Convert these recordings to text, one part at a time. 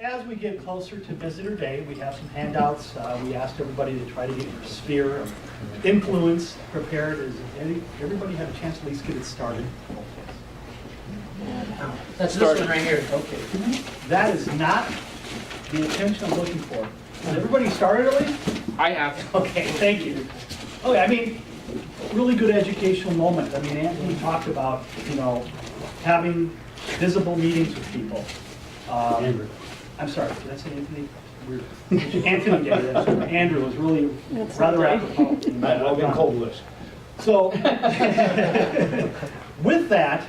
as we get closer to Visitor Day, we have some handouts. We asked everybody to try to get your sphere of influence prepared. Does everybody have a chance to at least get it started? That's this one right here. Okay. That is not the attention I'm looking for. Has everybody started at least? I have. Okay, thank you. Okay, I mean, really good educational moment. I mean, Anthony talked about, having visible meetings with people. Andrew. I'm sorry, did I say Anthony? Anthony did it. Andrew was really rather apropos. I've been cold list. So, with that,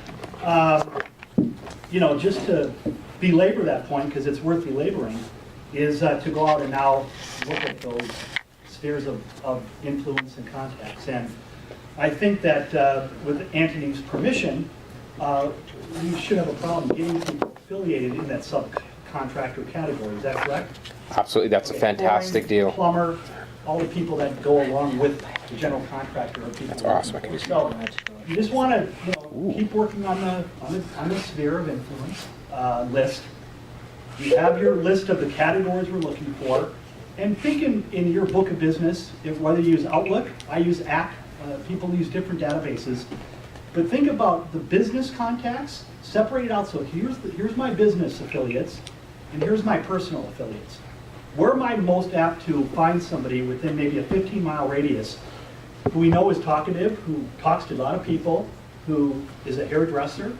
just to belabor that point, because it's worth belaboring, is to go out and now look at those spheres of influence and contacts. And I think that with Anthony's permission, we should have a problem getting people affiliated in that subcontractor category. Is that correct? Absolutely, that's a fantastic deal. Plumber, all the people that go along with the general contractor are people. That's awesome. So you just want to keep working on the sphere of influence list. You have your list of the categories we're looking for, and think in your book of business, whether you use Outlook, I use App, people use different databases, but think about the business contacts, separate it out. So here's my business affiliates, and here's my personal affiliates. Where am I most apt to find somebody within maybe a 15-mile radius who we know is talkative, who talks to a lot of people, who is a hairdresser,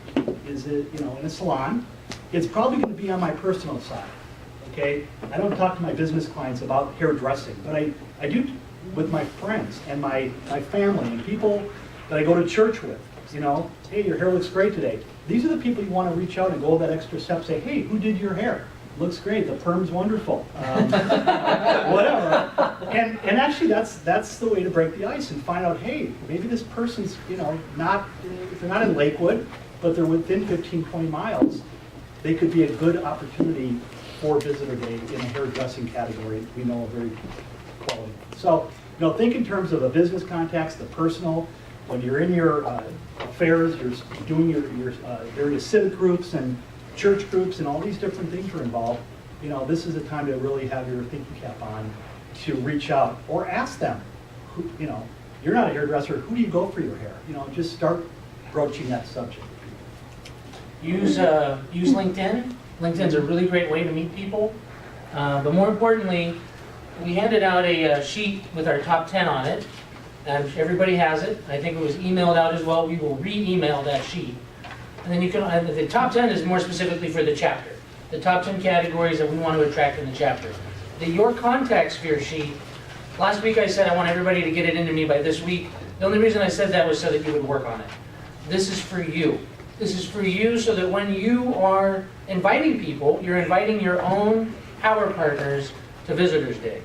is in a salon? It's probably going to be on my personal side. Okay, I don't talk to my business clients about hairdressing, but I do with my friends and my family and people that I go to church with. Hey, your hair looks great today. These are the people you want to reach out and go that extra step. Say, hey, who did your hair? Looks great. The perm's wonderful. Whatever. And actually, that's the way to break the ice and find out. Hey, maybe this person's not, if they're not in Lakewood, but they're within 15, 20 miles. They could be a good opportunity for Visitor Day in a hairdressing category. We know a very quality. So, think in terms of the business contacts, the personal. When you're in your affairs, you're doing your various civic groups and church groups and all these different things are involved. This is a time to really have your thinking cap on to reach out or ask them. You're not a hairdresser. Who do you go for your hair? Just start broaching that subject. Use LinkedIn. LinkedIn's a really great way to meet people. But more importantly, we handed out a sheet with our top 10 on it. And everybody has it. I think it was emailed out as well. We will re-email that sheet. And then you can, the top 10 is more specifically for the chapter. The top 10 categories that we want to attract in the chapter. The Your Contact Sphere sheet, last week I said I want everybody to get it into me by this week. The only reason I said that was so that you would work on it. This is for you. This is for you so that when you are inviting people, you're inviting your own power partners to Visitors Day.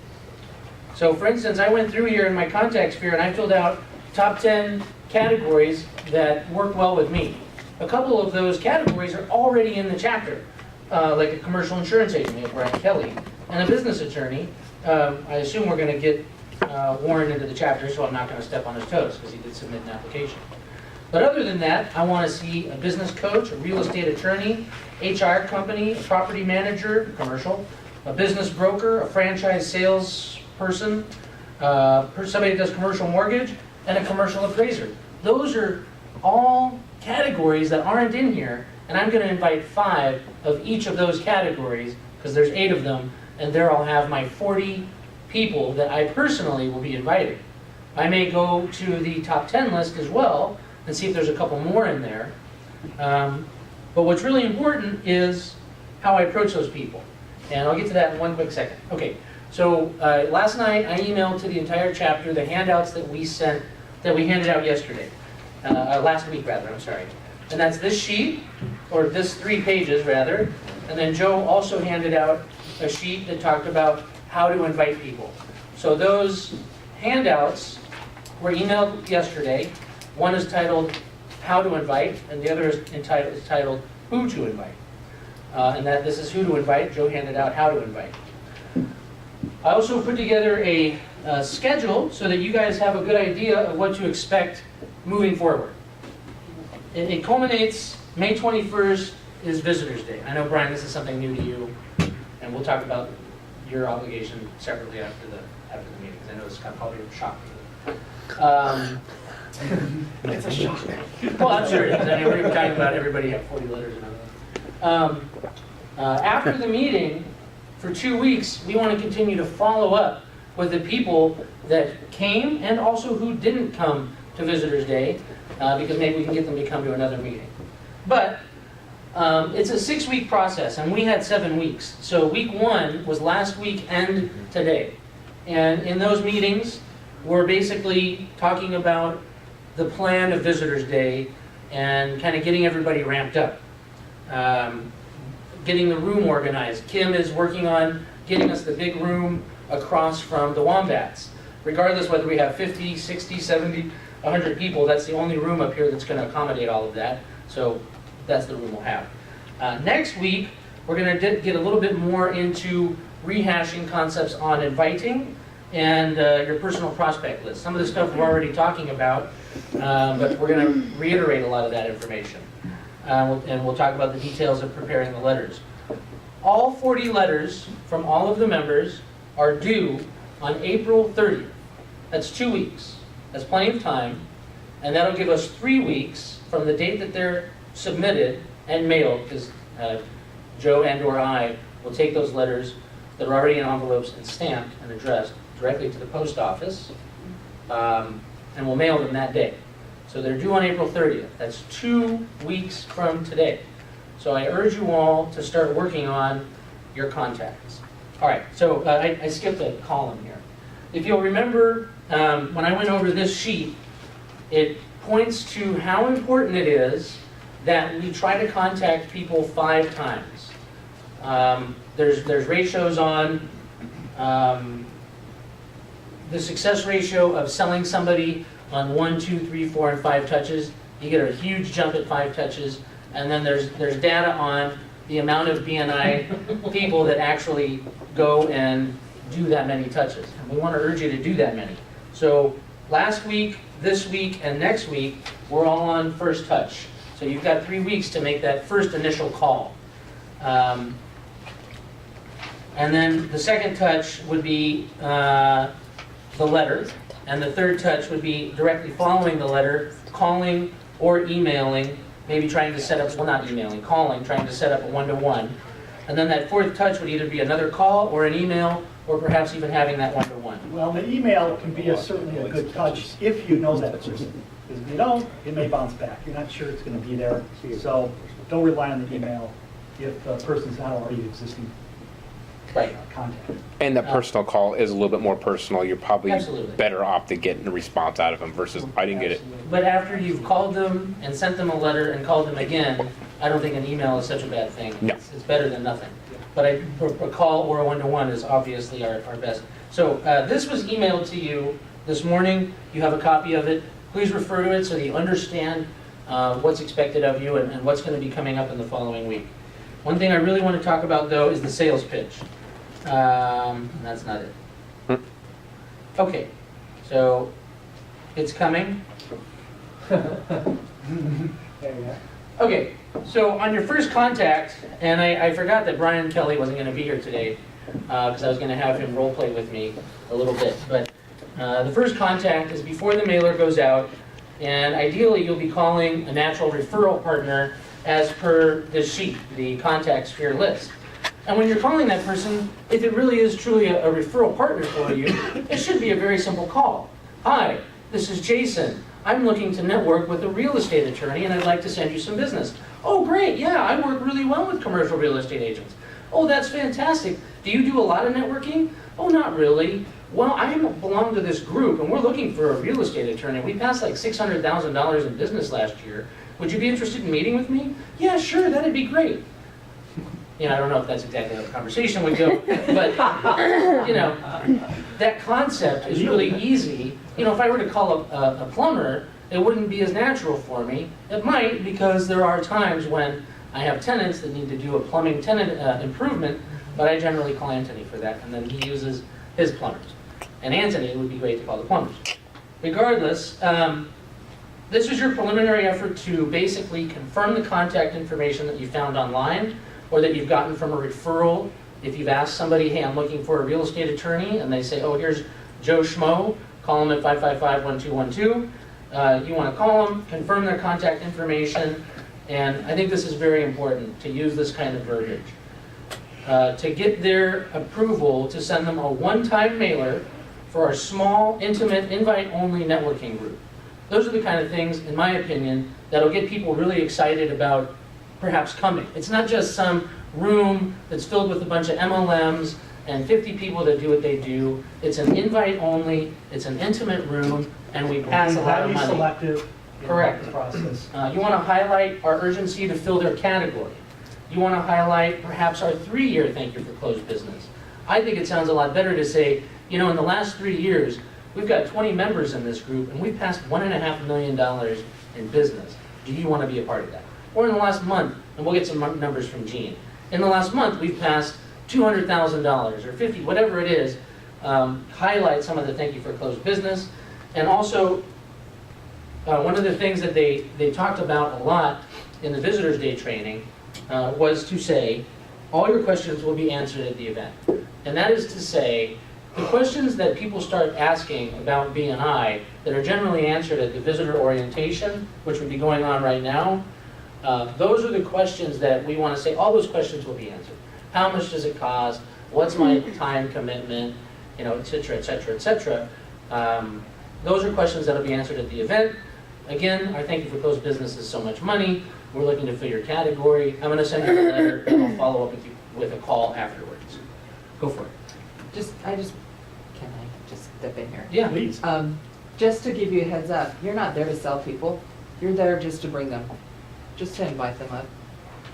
So for instance, I went through here in my contact sphere and I filled out top 10 categories that work well with me. A couple of those categories are already in the chapter, like a commercial insurance agent, we have Brian Kelly, and a business attorney. I assume we're going to get Warren into the chapter, so I'm not going to step on his toes because he did submit an application. But other than that, I want to see a business coach, a real estate attorney, HR company, a property manager, commercial, a business broker, a franchise sales person, somebody that does commercial mortgage, and a commercial appraiser. Those are all categories that aren't in here, and I'm going to invite 5 of each of those categories, because there's 8 of them, and there I'll have my 40 people that I personally will be inviting. I may go to the top 10 list as well, and see if there's a couple more in there. But what's really important is how I approach those people. And I'll get to that in one quick second. Okay. So last night I emailed to the entire chapter the handouts that we handed out yesterday, last week rather, I'm sorry. And that's this sheet, or this 3 pages rather, and then Joe also handed out a sheet that talked about how to invite people. So those handouts were emailed yesterday. One is titled How to Invite, and the other is titled Who to Invite. And that this is who to invite. Joe handed out how to invite. I also put together a schedule so that you guys have a good idea of what to expect moving forward. It culminates, May 21st is Visitors Day. I know, Brian, this is something new to you. And we'll talk about your obligation separately after the meeting, because I know it's kind of probably a shock to you. It's a shock. Well, I'm sure it is. I mean, we're even talking about everybody have 40 letters and everything. After the meeting, for 2 weeks, we want to continue to follow up with the people that came and also who didn't come to Visitors Day, because maybe we can get them to come to another meeting. But it's a 6-week process, and we had 7 weeks. So week 1 was last week and today. And in those meetings, we're basically talking about the plan of Visitors Day and kind of getting everybody ramped up. Getting the room organized. Kim is working on getting us the big room across from the Wombats. Regardless whether we have 50, 60, 70, 100 people, that's the only room up here that's going to accommodate all of that. So that's the room we'll have. Next week, we're going to get a little bit more into rehashing concepts on inviting and your personal prospect list. Some of the stuff we're already talking about, but we're going to reiterate a lot of that information. And we'll talk about the details of preparing the letters. All 40 letters from all of the members are due on April 30th. That's 2 weeks. That's plenty of time. And that'll give us 3 weeks from the date that they're submitted and mailed, because Joe and or I will take those letters that are already in envelopes and stamped and addressed directly to the post office, and we'll mail them that day. So they're due on April 30th. That's 2 weeks from today. So I urge you all to start working on your contacts. All right, so I skipped a column here. If you'll remember, when I went over this sheet, it points to how important it is that we try to contact people 5 times. There's ratios on the success ratio of selling somebody on 1, 2, 3, 4, and 5 touches. You get a huge jump at 5 touches, and then there's data on the amount of BNI people that actually go and do that many touches. And we want to urge you to do that many. So last week, this week, and next week, we're all on first touch. So you've got 3 weeks to make that first initial call. And then the second touch would be the letter. And the third touch would be directly following the letter, calling or emailing, maybe trying to set up, well, not emailing, calling, trying to set up a one-to-one. And then that fourth touch would either be another call or an email, or perhaps even having that one-to-one. Well, the email can be certainly a good touch if you know that person. Because if you don't, it may bounce back. You're not sure it's going to be there. So don't rely on the email if the person's not already existing contact. And the personal call is a little bit more personal. You're probably Absolutely. better off to get a response out of them versus I didn't get it. But after you've called them and sent them a letter and called them again, I don't think an email is such a bad thing. No. It's better than nothing. But a call or a one-to-one is obviously our best. So this was emailed to you this morning. You have a copy of it. Please refer to it so that you understand what's expected of you and what's going to be coming up in the following week. One thing I really want to talk about, though, is the sales pitch. And that's not it. Okay, so it's coming. Okay, so on your first contact, and I forgot that Brian Kelly wasn't going to be here today because I was going to have him role play with me a little bit. But the first contact is before the mailer goes out, and ideally you'll be calling a natural referral partner as per this sheet, the contacts for your list. And when you're calling that person, if it really is truly a referral partner for you, it should be a very simple call. Hi, this is Jason. I'm looking to network with a real estate attorney and I'd like to send you some business. Oh, great, yeah, I work really well with commercial real estate agents. Oh, that's fantastic. Do you do a lot of networking? Oh, not really. Well, I belong to this group and we're looking for a real estate attorney. We passed like $600,000 in business last year. Would you be interested in meeting with me? Yeah, sure, that'd be great. You know, I don't know if that's exactly how the conversation would go, but, you know, that concept is really easy. You know, if I were to call a plumber, it wouldn't be as natural for me. It might, because there are times when I have tenants that need to do a plumbing tenant improvement, but I generally call Anthony for that, and then he uses his plumbers. And Anthony, it would be great to call the plumbers. Regardless, this is your preliminary effort to basically confirm the contact information that you found online or that you've gotten from a referral If you've asked somebody, hey, I'm looking for a real estate attorney, and they say, oh, here's Joe Schmo, call him at 555-1212. You want to call them, confirm their contact information, and I think this is very important to use this kind of verbiage. To get their approval to send them a one-time mailer for our small, intimate, invite-only networking group. Those are the kind of things, in my opinion, that'll get people really excited about perhaps coming. It's not just some room that's filled with a bunch of MLMs and 50 people that do what they do. It's an invite-only, it's an intimate room, and we pass Being a lot of highly money. selective in Correct. the process. You want to highlight our urgency to fill their category. You want to highlight perhaps our 3-year thank you for closed business. I think it sounds a lot better to say, you know, in the last 3 years, we've got 20 members in this group and we've passed $1.5 million in business. Do you want to be a part of that? Or in the last month, and we'll get some numbers from Gene. In the last month, we've passed $200,000 or 50, whatever it is. Highlight some of the thank you for closed business. And also, one of the things that they talked about a lot in the Visitors Day training was to say, all your questions will be answered at the event. And that is to say, the questions that people start asking about B&I that are generally answered at the visitor orientation, which would be going on right now, those are the questions that we want to say, all those questions will be answered. How much does it cost? What's my time commitment? You know, et cetera, et cetera, et cetera. Those are questions that will be answered at the event. Again, our thank you for closed business is so much money. We're looking to fill your category. I'm going to send you a letter and I'll follow up with you with a call afterwards. Go for it. Can I just step in here? Yeah. Please. Just to give you a heads up, you're not there to sell people. You're there just to bring them, just to invite them up,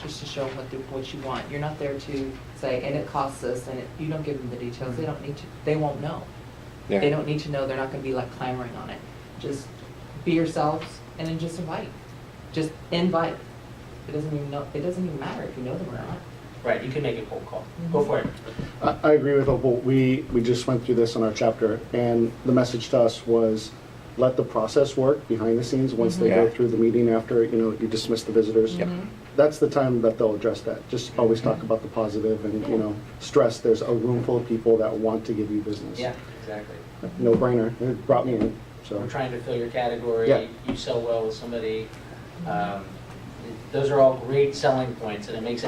just to show them what you want. You're not there to say, and it costs us, and you don't give them the details. They don't need to, they won't know. Yeah. They don't need to know. They're not going to be like clamoring on it. Just be yourselves and then just invite. Just invite. It doesn't even matter if you know them or not. Right, you can make a cold call. Go for it. I agree with Opal. We just went through this in our chapter, and the message to us was, let the process work behind the scenes once they go Yeah. through the meeting after, you know, you dismiss the visitors. Yep. That's the time that they'll address that. Just always talk about the positive and, you know, stress there's a room full of people that want to give you business. Yeah, exactly. No brainer. It brought me in, so. We're trying to fill your category. Yeah. You sell well with somebody. Those are all great selling points, and it makes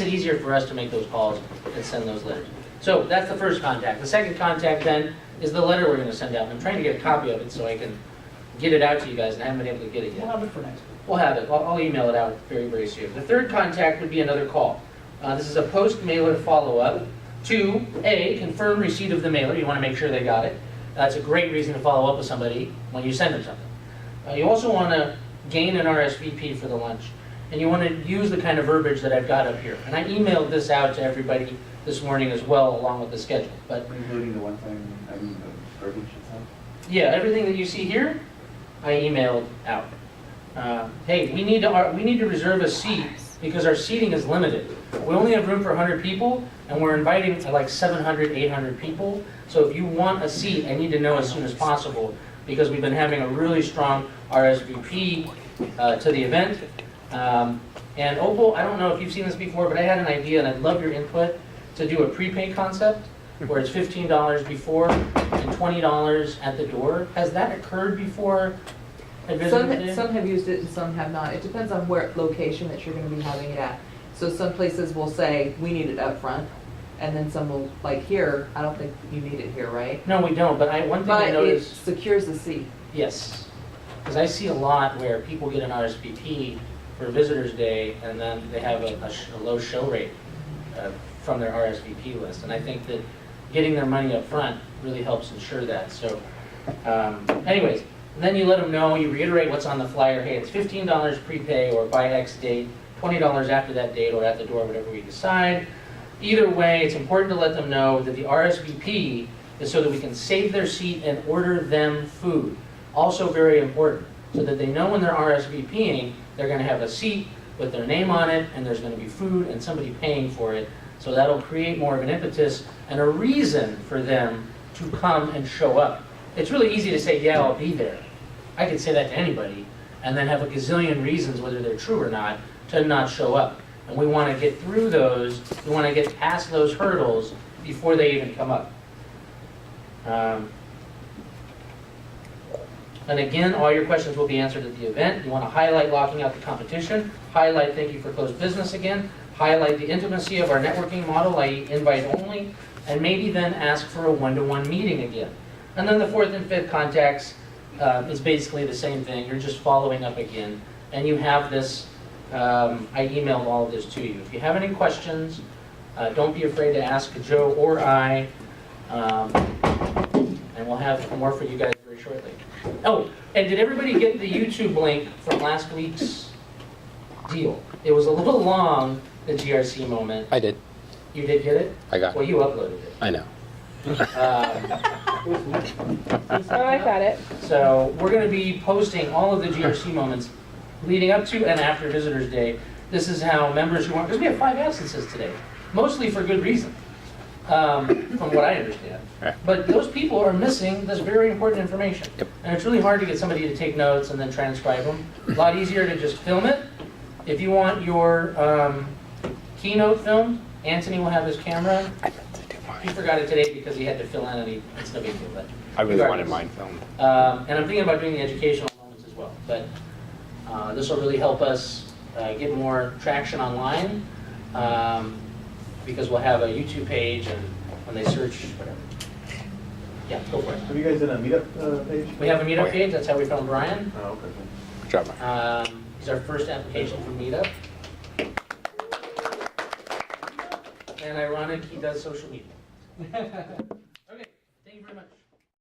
it easier for us to make those calls and send those letters. So that's the first contact. The second contact then is the letter we're going to send out. I'm trying to get a copy of it so I can get it out to you guys, and I haven't been able to get it We'll yet. have it for next week. We'll have it. I'll email it out very, very soon. The third contact would be another call. This is a post-mailer follow-up to, A, confirm receipt of the mailer. You want to make sure they got it. That's a great reason to follow up with somebody when you send them something. You also want to gain an RSVP for the lunch. And you want to use the kind of verbiage that I've got up here. And I emailed this out to everybody this morning as well, along with the schedule. But Including the one thing, I mean, the verbiage itself? yeah, everything that you see here, I emailed out. Hey, we need to reserve a seat because our seating is limited. We only have room for 100 people, and we're inviting like 700, 800 people. So if you want a seat, I need to know as soon as possible because we've been having a really strong RSVP to the event. And Opal, I don't know if you've seen this before, but I had an idea, and I'd love your input, to do a prepay concept where it's $15 before and $20 at the door. Has that occurred before at Visitors Day? Some have used it and some have not. It depends on where location that you're going to be having it at. So some places will say, we need it up front, and then some will, like here, I don't think you need it here, right? No, we don't, but one thing I But it noticed, secures the seat. yes, because I see a lot where people get an RSVP for Visitors Day, and then they have a low show rate from their RSVP list. And I think that getting their money up front really helps ensure that. So anyways, then you let them know, you reiterate what's on the flyer. Hey, it's $15 prepay or by X date, $20 after that date or at the door, whatever we decide. Either way, it's important to let them know that the RSVP is so that we can save their seat and order them food. Also very important, so that they know when they're RSVPing, they're going to have a seat with their name on it, and there's going to be food and somebody paying for it. So that'll create more of an impetus and a reason for them to come and show up. It's really easy to say, yeah, I'll be there. I could say that to anybody and then have a gazillion reasons, whether they're true or not, to not show up. And we want to get through those, we want to get past those hurdles before they even come up. And again, all your questions will be answered at the event. You want to highlight locking out the competition, highlight thank you for closed business again, highlight the intimacy of our networking model, i.e. invite only, and maybe then ask for a one-to-one meeting again. And then the fourth and fifth contacts is basically the same thing. You're just following up again. And you have this, I emailed all of this to you. If you have any questions, don't be afraid to ask Joe or I, and we'll have more for you guys very shortly. Oh, and did everybody get the YouTube link from last week's deal? It was a little long, the GRC moment. I did. You did get it? I got Well, it. you uploaded it. I know. Oh, I got it. So we're going to be posting all of the GRC moments leading up to and after Visitors Day. This is how members who want, because we have 5 absences today, mostly for good reason, from what I understand. Right. But those people are missing this very important information. Yep. And it's really hard to get somebody to take notes and then transcribe them. A lot easier to just film it. If you want your keynote filmed, Anthony will have his camera. I meant to do He mine. forgot it today because he had to fill in and it's no big deal. But I really wanted regardless. mine filmed. And I'm thinking about doing the educational moments as well. But this will really help us get more traction online because we'll have a YouTube page and when they search, whatever. Yeah, go for it. Have you guys done a meetup page? We have a Oh, meetup yeah. page. That's how we found Brian. Oh, okay. Good job, Mike. He's our first application for meetup. And ironic, he does social media.